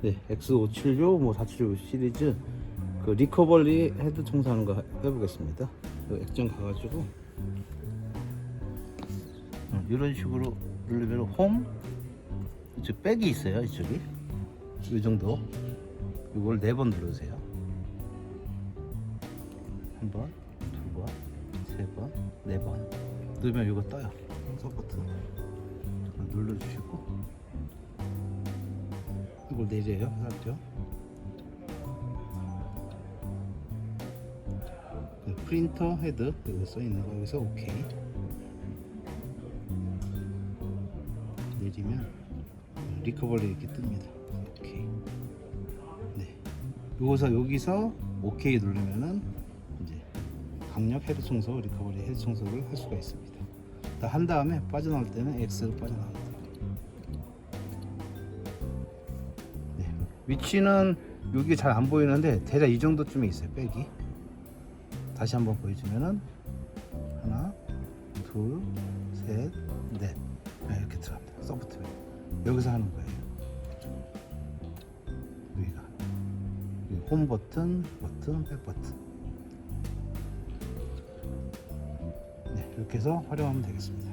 네, X576, 뭐 476 시리즈 그 리커버리 헤드 청소하는 거 해보겠습니다. 그 액정 가가지고 이런 식으로 누르면 홈, 이쪽 백이 있어요. 이쪽이 이 정도. 이걸 4번 누르세요. 한 번, 두 번, 세 번, 4번 누르면 이거 떠요. 서포트 눌러주시고 이걸 내려요. 하죠. 프린터 헤드 여기 써 있는 거 여기서 오케이 내리면 리커버리 이렇게 뜹니다. 오케이. 네. 여기서 오케이 누르면은 이제 강력 헤드 청소, 리커버리 헤드 청소를 할 수가 있습니다. 다 한 다음에 빠져나올 때는 X로 빠져나옵니다. 네. 위치는 여기 잘 안 보이는데 대략 이 정도쯤에 있어요. 백이. 다시 한번 보여주면은 하나, 둘, 셋, 넷 이렇게 들어갑니다. 소프트웨어 여기서 하는 거예요. 여기가 홈 버튼, 백 버튼. 네, 이렇게 해서 활용하면 되겠습니다.